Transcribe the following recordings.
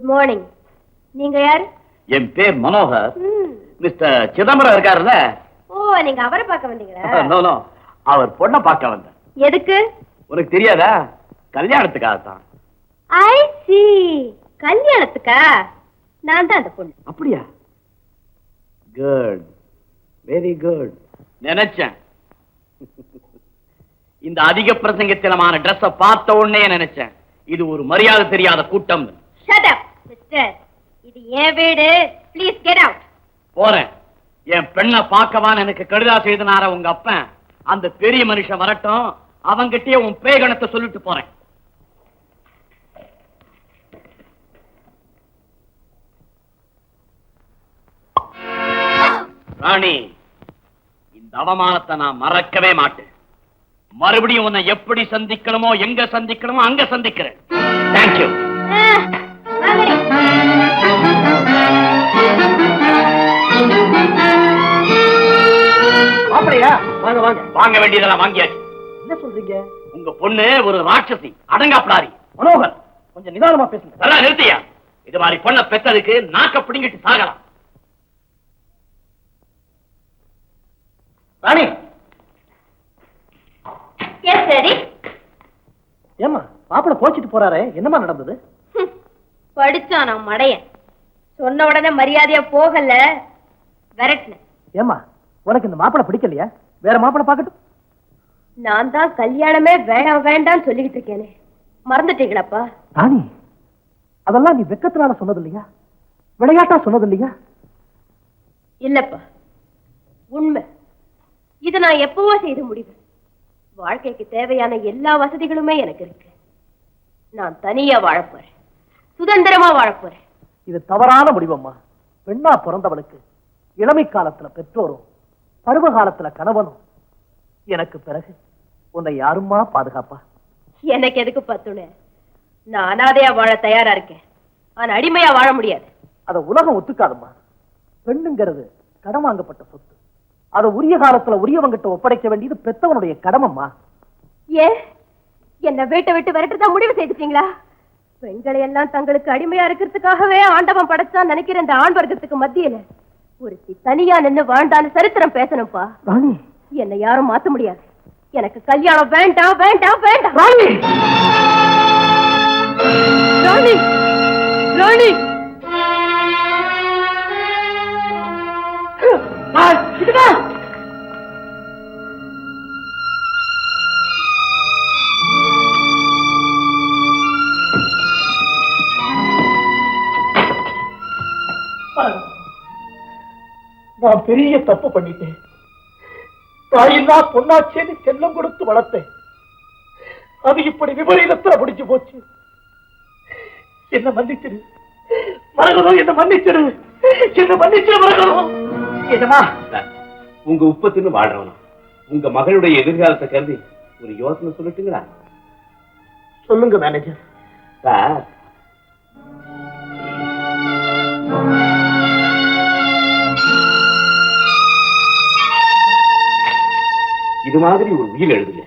Morning. நீங்க யாரு? என் பேர் மனோகர். மிஸ்டர் சிதம்பரம் இருக்காருல்ல? ஓ, நீங்க அவரை பார்க்க வந்தீங்களா? நோ நோ, அவர் பொண்ணை பார்க்க வந்தேன். எதுக்கு? உனக்கு தெரியாதா? கல்யாணத்துக்காகத்தான். ஐ சி, கல்யாணத்துக்கா? நான் தான் அந்த பொண்ணு. அப்படியா? Good, very good. நினைச்சேன். இந்த அதிக பிரசங்கத்திலமான டிரெஸ் பார்த்த உடனே நினைச்சேன் இது ஒரு மரியாதை தெரியாத கூட்டம். ஷட் அப் மிஸ்டர், இது என் வீடு. Please get out. போறேன். என் பெண்ணை பார்க்கவான்னு எனக்கு கடிதா செய்தனார உங்க அப்பன். அந்த பெரிய மனுஷன் வரட்டும், அவங்கிட்டே உன் பேகணத்தை சொல்லிட்டு போறேன். ராணி, இந்த அவமானத்தை நான் மறக்கவே மாட்டேன். மறுபடியும் உன்னை எப்படி சந்திக்கணுமோ, எங்க சந்திக்கணுமோ அங்க சந்திக்கிறேன். தேங்க்யூ. அப்படியா? வாங்க வாங்க. வாங்க வேண்டியதெல்லாம் வாங்கியாச்சு. என்ன சொல்றீங்க? உங்க பொண்ணு ஒரு ராட்சசி, அடங்காப்படாரி. மனோகர், கொஞ்சம் நிதானமா பேசுங்க. நல்லா நிறுத்தியா? இது மாதிரி பொண்ணை பெத்ததுக்கு நாக்க பிடிங்கிட்டு சாகலாம். ராணி. சரி. ஏமா மாப்பிள்ள கோச்சிட்டு போறாரே, என்னமா நடந்தது? படிச்சான் நான் மடையன். சொன்ன உடனே மரியாதையா போகல, விரட்டின. ஏமா, உனக்கு இந்த மாப்பிள்ள பிடிக்கலையா? வேற மாப்பிள்ள பாக்கட்டும். நான் தான் கல்யாணமே வேண்டாம் வேண்டாம்னு சொல்லிக்கிட்டு இருக்கேனே, மறந்துட்டீங்களாப்பா? ராணி, அதெல்லாம் நீ வெக்கத்தினால சொன்னது இல்லையா? விளையாட்டா சொன்னது இல்லையா? இல்லப்பா, உண்மை. இது நான் எப்பவோ செய்து முடிவு. வாழ்க்கைக்கு தேவையான எல்லா வசதிகளுமே எனக்கு இருக்கு. நான் தனியா வாழப்போறேன், சுதந்திரமா வாழப்போறேன். இது தவறான முடிவம்மா. பெண்ணா பிறந்தவளுக்கு இளமை காலத்துல பெற்றோரும் பருவ காலத்துல கணவனும், எனக்கு பிறகு உன்னை யாருமா பாதுகாப்பா? எனக்கு எதுக்கு பத்துணை? நான் அனாதையா வாழ தயாரா இருக்கேன், ஆனா அடிமையா வாழ முடியாது. அத உலகம் ஒத்துக்காதுமா. பெண்ணுங்கிறது கடன் வாங்கப்பட்ட சொத்து. அதை உரிய காலத்துல உரியவங்கிட்ட ஒப்படைக்க வேண்டியது பெத்தவனுடைய கடமைம்மா. என்ன வீட்டை விட்டு விரட்டுதான் முடிவு செய்துட்டீங்களா? பெண்களை எல்லாம் தங்களுக்கு அடிமையா இருக்கிறதுக்காகவே ஆண்டவன் படைச்சான் நினைக்கிற இந்த ஆண் வர்க்கத்துக்கு மத்தியில ஒருத்தி தனியா நின்னு வாழ்ந்தான்னு சரித்திரம் பேசணும்பா. ராணி, என்னை யாரும் மாத்த முடியாது. எனக்கு கல்யாணம் வேண்டாம் வேண்டாம் வேண்டாம். ராணி, ராணி, ராணி. நான் பெரிய தப்பு பண்ணிட்டேன். தாயில்லா பொன்னாச்சேன்னு செல்லம் கொடுத்து வளர்த்தேன். அது இப்படி விபரீதத்துல முடிஞ்சு போச்சு. என்ன மன்னிச்சிரு மரகதம், என்ன மன்னிச்சிரு, என்ன மன்னிச்சிரு மரகதம். என்னமா, உங்க உப்பத்தின்னு வாழ்றவனா உங்க மகளுடைய எதிர்காலத்தை கருதி ஒரு யோசனை சொல்லட்டுங்களா? சொல்லுங்க மேனேஜர். சார், இது மாதிரி ஒரு உயில் எழுதுங்க.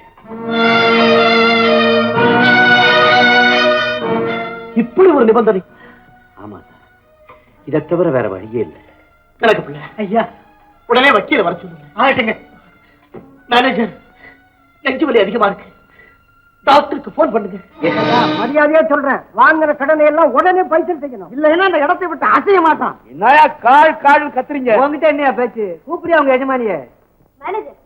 இப்படி ஒரு நிபந்தனை? ஆமா சார், இதை தவிர வேற வழியே இல்லை. கணக்கு பிள்ளை ஐயா, உடனே வக்கீல வர சொல்லுங்க. ஆகட்டுங்க மேனேஜர். நெஞ்சு வலி அதிகமா இருக்கு, டாக்டருக்கு போன் பண்ணுங்க. மரியாதையா சொல்றேன், வாங்குற கடனை எல்லாம் உடனே பைசல் செய்யணும். இல்லைன்னா அந்த இடத்தை விட்டு அசைய மாட்டான். என்னயா கால் கால் கத்துறீங்க? உங்ககிட்ட என்னையா பேச்சு? கூப்பிடியா உங்க எஜமானிய? மேனேஜர்,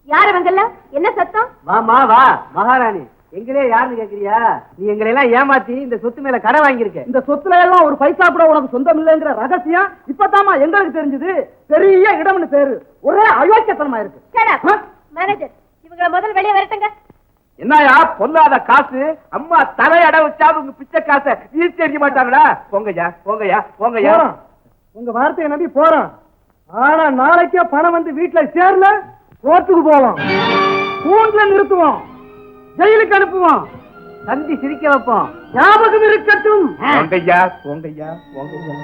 யார் அவங்கல்ல? என்ன சத்தம்? வாமா வா. மகாராணி, எங்களே யாருன்னு கேக்குறியா? நீ எங்களை எல்லாம் ஏமாத்தி இந்த சொத்து மேல கடை வாங்கியிருக்க. இந்த சொத்துல எல்லாம் ஒரு பைசா கூட உனக்கு சொந்தம் இல்லைங்கிற ரகசியம் இப்பதாமா எங்களுக்கு தெரிஞ்சது. பெரிய இடம்னு பேரு, ஒரே அயோக்கியத்தனமா இருக்கு. மேனேஜர், இவங்களை முதல் வெளியே வரட்டுங்க. என்னயா பொல்லாத காசு? அம்மா தலையட வச்சாது உங்க பிச்சை காசை வீசி தெரிஞ்ச மாட்டாங்களா? போங்கய்யா போங்கய்யா போங்கய்யா. உங்க வார்த்தையை நம்பி போறோம். ஆனா நாளைக்கே பணம் வந்து வீட்டுல சேரல, கோர்ட்டுக்கு போவோம், கூண்டுல நிறுத்துவோம், ஜெயிலுக்கு அனுப்புவோம், தந்தி சிரிக்க வைப்போம். ஞாபகம் இருக்கட்டும். போங்கய்யா போங்கய்யா போங்கய்யா.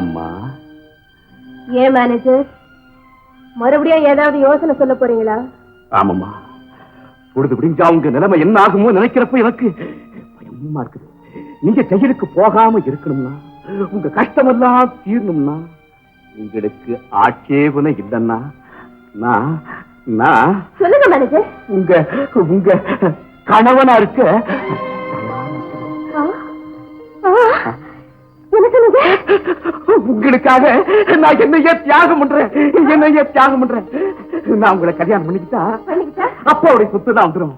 அம்மா. ஏன் மேனேஜர், மறுபடியும் ஏதாவது யோசனை சொல்ல போறீங்களா? ஆமாம்மா, பொழுது விடிஞ்சா உங்க நிலைமை என்ன ஆகுமோ நினைக்கிறப்ப எனக்கு பயமா இருக்குது. நீங்க ஜெயிலுக்கு போகாம இருக்கணும்னா, உங்க கஷ்டமெல்லாம் தீரணும்னா, உங்களுக்கு ஆட்சேபனை இல்லைன்னா நான் சொல்லுங்க மேனேஜர். உங்க உங்க கணவனா இருக்க என்ன சொல்லுங்க? உங்களுக்காக நான் என்னையே தியாகம் பண்றேன். நான் உங்களை கல்யாணம் பண்ணிக்கிட்டா அப்பாவுடைய சொத்து தான் வந்துடும்,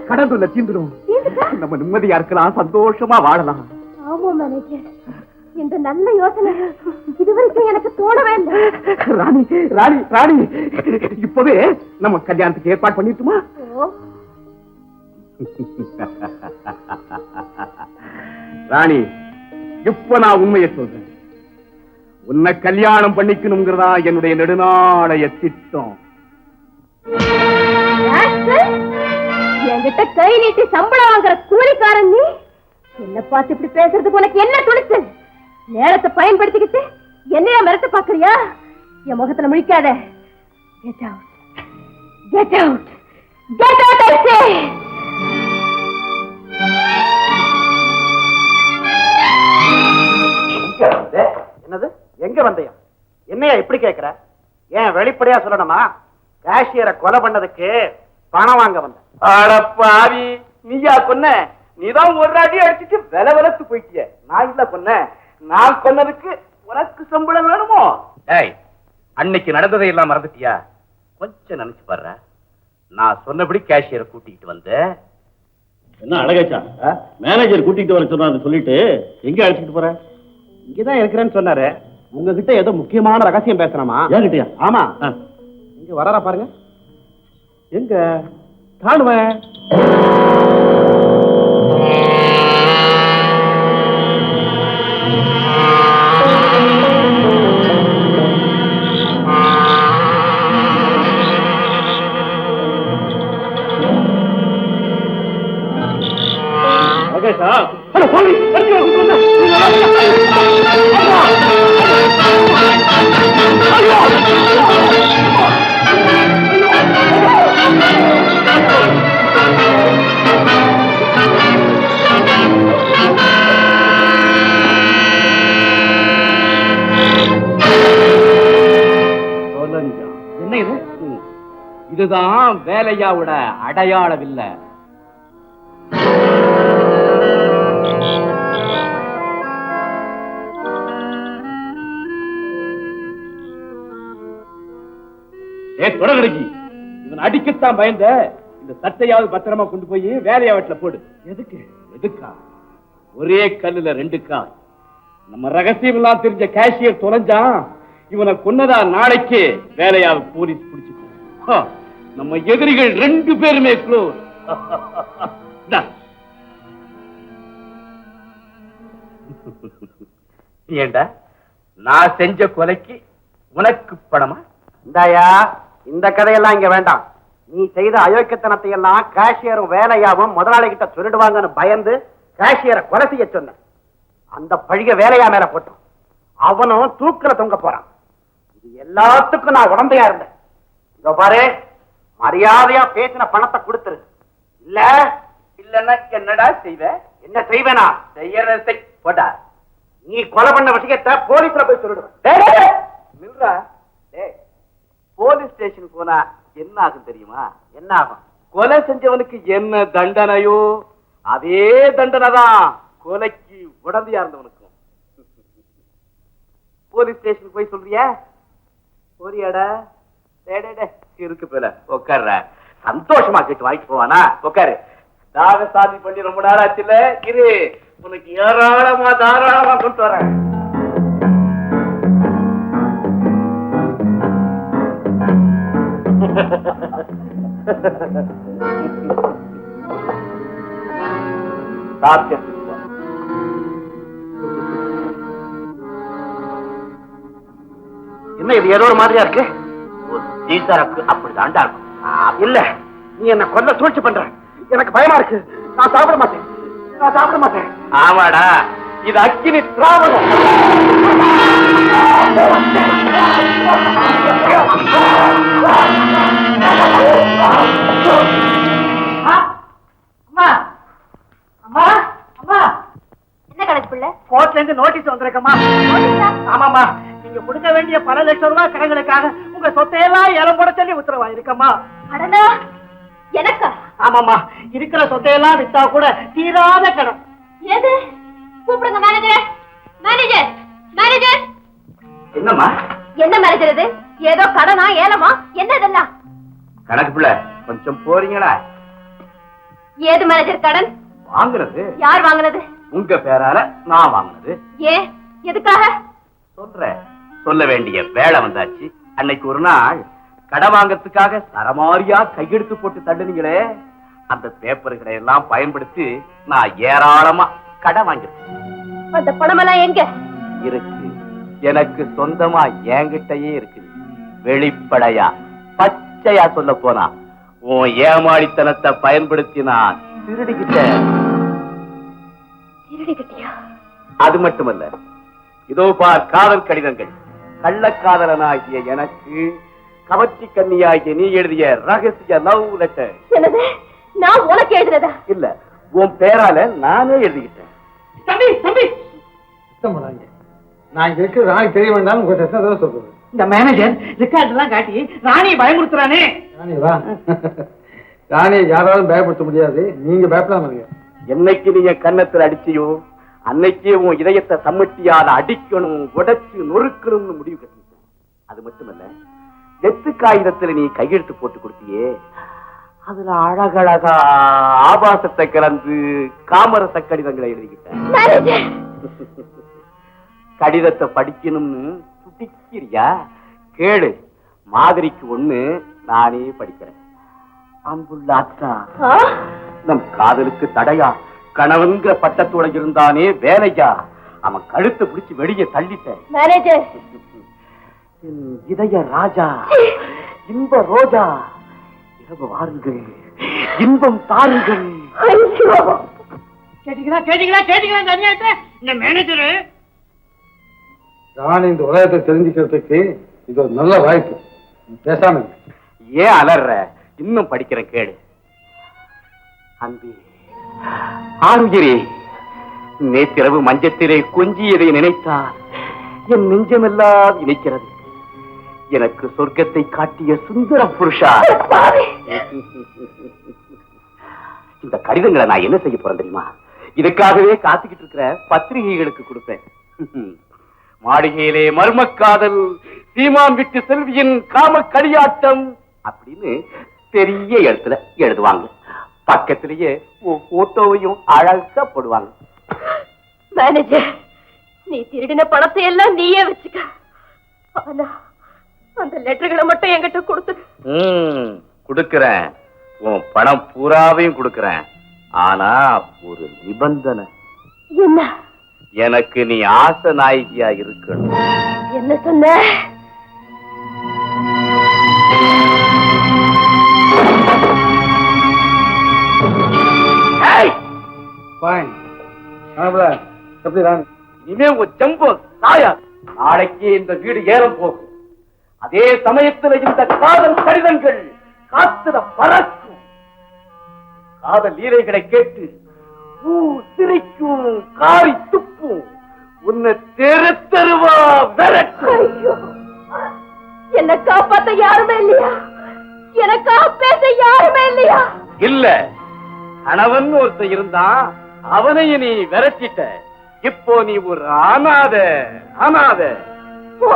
கடந்துள்ள தீந்துடும், நம்ம நிம்மதியா இருக்கலாம், சந்தோஷமா வாழலாம். ஆமா மேனேஜர், இந்த நல்ல யோசனை இதுவரைக்கும் எனக்கு தோணவே இல்லை. ராணி ராணி ராணி, இப்பவே நம்ம கல்யாணத்துக்கு ஏற்பாடு பண்ணிட்டுமா? ராணி, இப்ப நான் உண்மையை சொல்றேன். உன்னை கல்யாணம் பண்ணிக்கணுங்கிறதா என்னுடைய நெடுநாளைய திட்டம். என்கிட்ட கை நீட்டி சம்பளம் வாங்குற கூலிக்காரன் நீ என்ன பார்த்து இப்படி பேசுறதுக்கு உனக்கு என்ன துணிச்சு? நேரத்தை பயன்படுத்திக்கிட்டு என்னையா மிரட்ட பாக்குறியா? என் முகத்துல முழிக்காத. Get out. Get out. Get out, I say. என்னது? எங்க வந்தையா? என்னையா இப்படி கேக்குற? ஏன் வெளிப்படையா சொல்லணுமா? கேஷியரை கொலை பண்ணதுக்கு பணம் வாங்க வந்த. அடப்பாவி, நீயா கொன்ன? நீதான் ஒரு அடி அடிச்சுட்டு வில விலத்து போயிட்டிய. நான் இல்ல கொன்ன. நான் கொன்னதுக்கு உனக்கு சம்பளம் வேணுமோ? ஏய், அன்னைக்கு நடந்ததை எல்லாம் மறந்துட்டியா? கொஞ்சம் நினைச்சு பாரு. நான் சொன்னபடி கேஷியரை கூட்டிட்டு வந்தேன். என்ன அழகாச்சா, மேனேஜர் கூட்டிட்டு வர சொன்னாரு சொல்லிட்டு எங்க அழைச்சிட்டு போற? இங்கதான் இருக்கிறேன்னு சொன்னாரு. உங்ககிட்ட ஏதோ முக்கியமான ரகசியம் பேசணுமா? ஏங்கிட்டியா? ஆமா. இங்க வராரா பாருங்க. எங்க காணுவேன்? அழகாச்சா, என்ன இது? இதுதான் வேலையாவோட அடையாளம் இல்ல. தொடர்கி இவன் அடிக்கத்தான் பயந்த. இந்த சட்டையாவது பத்திரமா கொண்டு போய் வேலையா வீட்டுல போடு. எதுக்கு? எதுக்கா? ஒரே கல்லுல ரெண்டு கால். நம்ம ரகசியம் எல்லாம் தெரிஞ்ச கேஷியர் தொலைஞ்சான். இவனை கொன்னதா நாளைக்கு வேலையாவது போலீஸ் பிடிச்சுக்கும். நம்ம எதிரிகள் ரெண்டு பேருமே க்ளோஸ். ஏண்டா, நான் செஞ்ச கொலைக்கு உனக்கு பணமா? இந்தாயா, இந்த கதையெல்லாம் இங்க வேண்டாம். நீ செய்த அயோக்கியத்தனத்தை எல்லாம் கேஷியரும் வேலையாவும் முதலாளி கிட்ட சொல்லிடுவாங்கன்னு பயந்து கேஷியரை கொலை செய்ய சொன்ன. அந்த பழிய வேலையா மேல போட்டோம். அவனும் தூக்குல தொங்க போறான். இது எல்லாத்துக்கும் நான் உடந்தையா இருந்தேன். இதோ பாரு, மரியாதையா பேசின பணத்தை கொடுத்துரு. இல்ல இல்லன்னா என்னடா செய்வ? என்ன செய்வேனா? செய்யறதை போடா. நீ கொலை பண்ண விஷயத்தை போலீஸ்ல போய் சொல்லிடுவேன். நில்றா. போலீஸ் ஸ்டேஷன் போனா என்ன ஆகும் தெரியுமா? என்ன ஆகும்? கொலை செஞ்சவனுக்கு என்ன தண்டனையோ அதே தண்டனை தான் கொலைக்கு உடந்தையா இருந்தவனுக்கும். போலீஸ் ஸ்டேஷன் போய் சொல்றியா? போறியாடா? இருக்கு போல உட்கார்ற. சந்தோஷமா கேட்டு வாங்கிட்டு போவானா? உட்காரு. தாக சாதி பண்ணி ரொம்ப நாள் ஆச்சுல. இரு, உனக்கு ஏராளமா தாராளமா கொண்டு வரேன். என்ன இது ஏதோ ஒரு மாதிரியா இருக்கு? சீசருக்கு அப்படிதான்டா இருக்கும். இல்ல, நீ என்ன கொல்ல சூழ்ச்சி பண்ற. எனக்கு பயமா இருக்கு. நான் சாப்பிட மாட்டேன். ஆமாடா, இது அக்கினி திராவகம். அம்மா, அம்மா, அம்மா, மேல கோர்ட்ல இருந்து நோட்டீஸ் வந்திருக்கமா? ஆமாமா, நீங்க கொடுக்க வேண்டிய பல லட்சம் ரூபாய் கடன்களுக்காக உங்க சொத்தையெல்லாம் ஏலம் போட சொல்லி உத்தரவா இருக்கமா? கடனா? எனக்கா? ஆமாமா, இருக்கிற சொத்தையெல்லாம் வித்தா கூட தீராத கடன். ஏது? கூப்பிடுங்க மேனேஜர். Manager, manager. என்னம்மா? என்ன மேனேஜர் இது? ஏதோ கடனா ஏலமா என்ன இதெல்லாம்? கணக்கு பிள்ளை கொஞ்சம் போறீங்களா? ஏது மேனேஜர் கடன்? வாங்குறது யார் வாங்குனது? உங்க பேரால நான் வாங்குனது. ஏன், எதுக்காக? சொல்றேன், சொல்ல வேண்டிய வேலை வந்தாச்சு. அன்னைக்கு ஒரு நாள் கடை வாங்கறதுக்காக சரமாரியா கையெடுத்து போட்டு தள்ளுனீங்களே, அந்த பேப்பர்களை எல்லாம் பயன்படுத்தி நான் ஏராளமா கடை வாங்கிருக்கேன். அந்த பணமெல்லாம் எங்க இருக்கு? எனக்கு சொந்தமா என்கிட்டயே இருக்குது. வெளிப்படையா பச்சையா சொல்ல போனா உன் ஏமாளித்தனத்தை பயன்படுத்தி நான் திருடிக்கிட்டேன். திருடிக்கிட்டியா? அது மட்டுமல்ல, இதோ பார் காதல் கடிதங்கள். கள்ளக்காதலனாகிய எனக்கு கவர்ச்சி கன்னியாகிய நீ எழுதிய ரகசிய லவ் லெட்டர். என்னது? நான் உனக்கு எழுதுறதா? இல்ல, உன் பேரால நானே எழுதிக்கிட்டேன். தம்பி தம்பி, நான் இங்க இருக்கிற ராணி தெரிய வேண்டாம் உங்க டெஸ்ட் சொல்றது. இந்த மேனேஜர் ரெக்கார்ட் எல்லாம் காட்டி ராணியை பயமுறுத்துறானே. ராணியை யாராலும் பயப்படுத்த முடியாது, நீங்க பயப்படாம. என்னைக்கு நீங்க கன்னத்துல அடிச்சியோ அன்னைக்கே உன் இதயத்தை சம்மட்டியால அடிக்கணும், உடைச்சு நொறுக்கணும்னு முடிவு கட்டிட்டேன். அது மட்டுமல்ல, வெத்து காகிதத்துல நீ கையெழுத்து போட்டு கொடுத்தியே, அதுல அழகழகா ஆபாசத்தை கலந்து காமரச கடிதங்களை எழுதிக்கிட்டேன். கடிதத்தை படிக்கணும்னு துடிக்கிறியா? கேளு, மாதிரிக்கு ஒண்ணு நானே படிக்கிறேன். அன்புள்ள அத்தா, நம் காதலுக்கு தடையா கணவன்கிற பட்டத்தோட இருந்தானே வேலையா, அவன் கழுத்தை பிடிச்சு வெளியே தள்ளிட்டேன். மேனேஜர், இதய ராஜா, இன்ப ரோஜா, இரவு வாருங்கள், இன்பம் தாருங்கள். கேட்டீங்களா கேட்டீங்களா கேட்டீங்களா? இந்த அநியாயத்தை இந்த மேனேஜரு. ராணி இந்த உலகத்தை தெரிஞ்சுக்கிறதுக்கு இது ஒரு நல்ல வாய்ப்பு. பேசாம ஏன் அலற? இன்னும் படிக்கிறேன், கேளு. அன்பி ஆறுகிறே, நேற்றிரவு மஞ்சத்திலே கொஞ்சியதை நினைத்தால் என் நெஞ்சமெல்லாம் இணைக்கிறது. எனக்கு சொர்க்கத்தை காட்டிய சுந்தர புருஷா. இந்த கடிதங்களை நான் என்ன செய்ய போறேன் தெரியுமா? இதுக்காகவே காத்துக்கிட்டு இருக்கிற பத்திரிகைகளுக்கு கொடுப்பேன். மாளிகையிலே மர்மக்காதல், சீமான் விட்டு செல்வியின் காம களியாட்டம் அப்படின்னு பெரிய எழுத்துல எழுதுவாங்க. பக்கத்திலேயே போட்டோவையும் அழகா போடுவாங்க. மேனேஜர், நீ திருடின பணத்தை எல்லாம் நீயே வச்சுக்க. ஆனா அந்த லெட்டர்களை மட்டும் என்கிட்ட கொடுத்து. கொடுக்கிறேன், உன் பணம் பூராவையும் கொடுக்கிறேன். ஆனா ஒரு நிபந்தனை. என்ன? எனக்கு நீ ஆசை நாயகியா இருக்கணும். என்ன சொன்ன? எப்படி ராணி? இனிமே உங்க ஜம்பம் சாயா. நாளைக்கு இந்த வீடு ஏறம் போகும். அதே சமயத்தில் இந்த காதல் கடிதங்கள் காத்துல பறக்கும். காதல் லீலைகளை கேட்டு சிரிக்கும், காரி துப்பும், உன்னை தெரு தெருவா விரட்டும். என்ன காப்பாத்த யாருமே இல்லையா? எனக்கா பேச யாருமே இல்லையா? இல்ல, கணவன் ஒருத்தன் இருந்தான், அவனையும் நீ விரட்டிட்ட. இப்போ நீ ஒரு அனாத. அனாத. போ,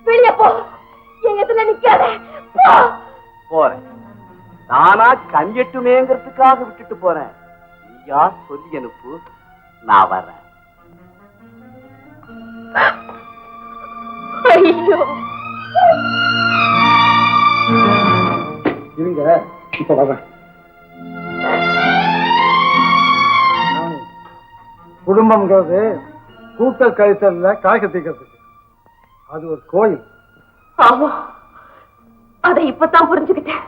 வெளியே போ, என் எதுல நிக்காத. போறேன், நானா கண்யட்டுமேங்கிறதுக்காக விட்டுட்டு போறேன். நீயா சொல்லி அனுப்பு, நான் வர்றேன். ஐயோ, இருங்க, இப்ப வரேன். குடும்பம்ங்கிறது கூட்டல் கழித்தல்ல காய்க தீக்கிறதுக்கு. அது ஒரு கோயில். ஆமா, அதை இப்பதான் புரிஞ்சுக்கிட்டேன்.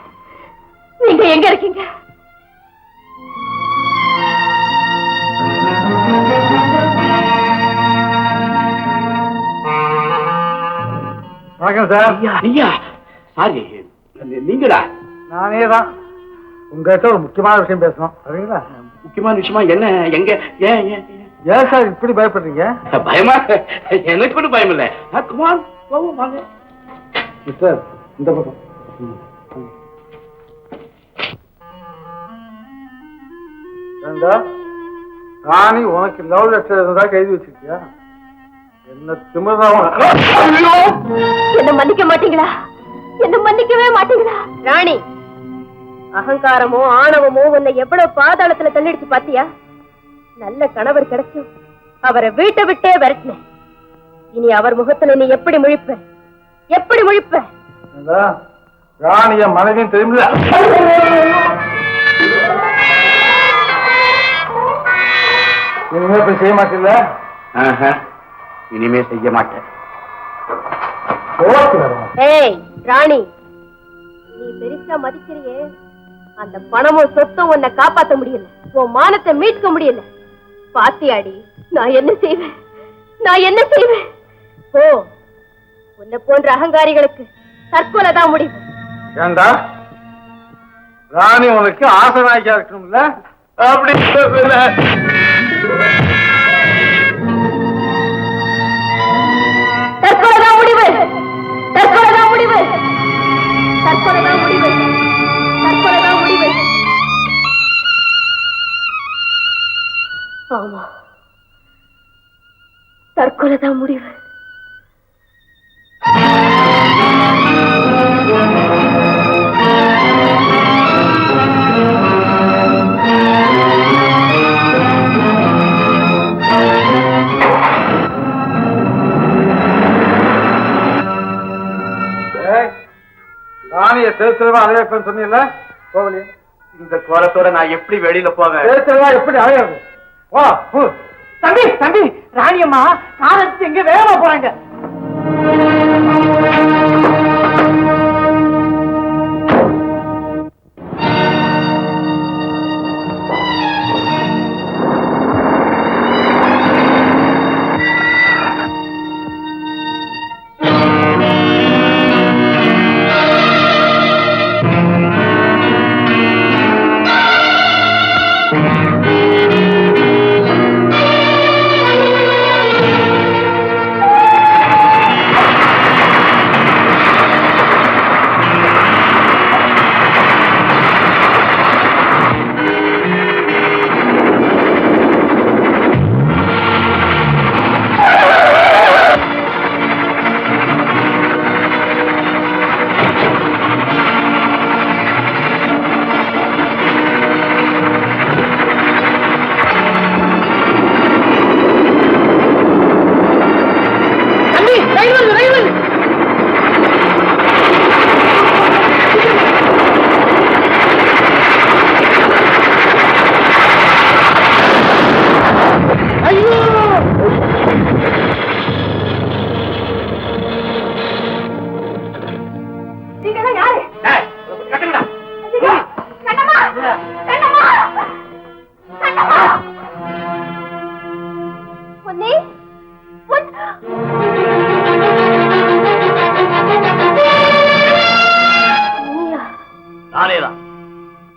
நீங்க எங்க இருக்கீங்க? வணக்கம் சார். ஐயா, சாரி, நீங்களா? நானே தான். உங்ககிட்ட ஒரு முக்கியமான விஷயம் பேசணும். சரிங்களா? முக்கியமான விஷயமா? என்ன? எங்க? ஏன் ஏன் சார் இப்படி பயப்படுறீங்க? பயமா? எனக்கு ஒன்றும் பயம் இல்லை. குமார் போவோம் வாங்க. சார் இந்த பக்கம். ஏண்டா ராணி உனக்கு லவ் லெட்டர் இருந்தா கைது வச்சிருக்கியா? என்ன திமிர்தான். என்ன மன்னிக்க மாட்டீங்களா? என்ன மன்னிக்கவே மாட்டீங்களா? ராணி, அகங்காரமோ ஆணவமோ உன்னை எவ்வளவு பாதாளத்துல தள்ளிடுச்சு பாத்தியா? நல்ல கணவர் கிடைச்சும் அவரை வீட்டை விட்டே விரட்டினேன். இனி அவர் முகத்துல நீ எப்படி முழிப்ப? எப்படி முழிப்ப? ராணிய மனைவியும் தெரியுமில்ல? இனிமே போய் செய்ய மாட்டீங்களா? இனிமே செய்ய மாட்டேன். ஏய் ராணி, நீ பெருசா மதிக்கிறியே, அந்த பணமும் சொத்தும் உன்னை காப்பாத்த முடியல, உன் மானத்தை மீட்க முடியல. பாத்தியாடி நான் என்ன செய்வேன்? நான் என்ன செய்வேன்? ஓ, உன்னை போன்ற அகங்காரிகளுக்கு தற்கொலை தான் முடிவு. ஏண்டா ராணி உனக்கு ஆசனாய்க்கா இருக்கணும்ல? அப்படி தற்கொலை தான் முடிவு. தற்கொலை தான் முடிவு. தற்கொலை தான் முடிவு. தற்கொலை தான் முடிவு. ஆமா, தற்கொலை தான் முடிவு. ராணிய தேர்தலா அலையப்பன்னு சொன்னீங்கல்ல, போகலையே. இந்த கோலத்தோட நான் எப்படி வெளியில போவேன்? தேர்தலா எப்படி அலையாது? வா. தம்பி தம்பி, ராணியம்மா காலத்து எங்க வேகமா போறாங்க.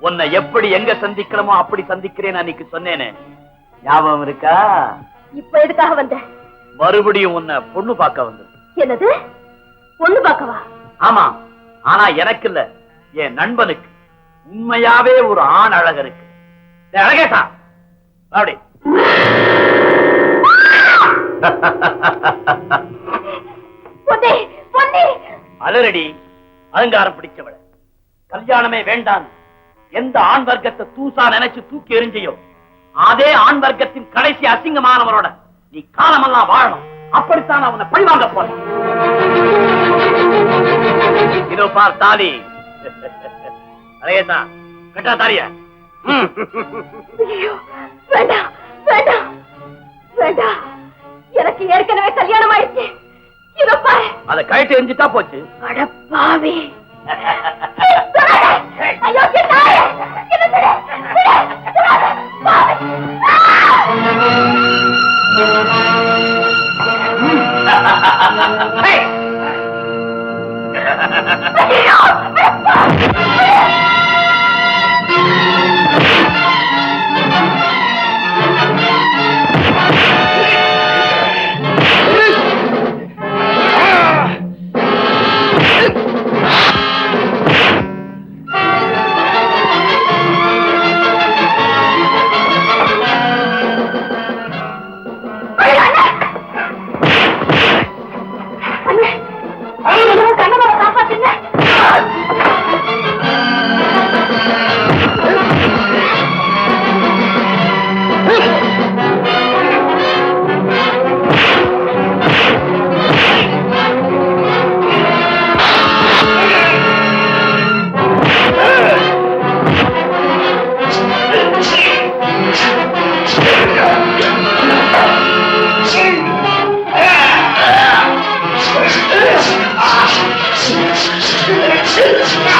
உன்னை எப்படி எங்க சந்திக்கிறோமோ அப்படி சந்திக்கிறேன் அன்னைக்கு சொன்னேனே, ஞாபகம் இருக்கா? இப்ப எதுக்காக வந்த? மறுபடியும் உன்னை பொண்ணு பார்க்க வந்து. என்னது? பொண்ணு பார்க்கவா? ஆமா, ஆனா எனக்கு இல்ல, என் நண்பனுக்கு. உண்மையாவே ஒரு ஆண் அழகு இருக்கு. அழகேசா அப்படி அலரடி அலங்காரம் பிடிச்சவள. கல்யாணமே வேண்டாம் எந்த ஆண் வர்க்கத்தை தூசா நினைச்சு தூக்கி எறிஞ்சியோ அதே ஆண் வர்க்கத்தின் கடைசி அசிங்கமானவரோட நீ காலமெல்லாம் வாழணும். அப்படித்தான் நான் உன்னை பழிவாங்க போறேன். இதோ பார் தாலி. அழகேசா கட்டா தாலிய. வேண்டாம் வேண்டாம் வேண்டாம், எனக்கு ஏற்கனவே கல்யாணம் ஆயிடுச்சு. இதோ பாரு. அதை கழட்டி எரிஞ்சிட்டா போச்சு. அடப்பாவி. Hey! Yeah.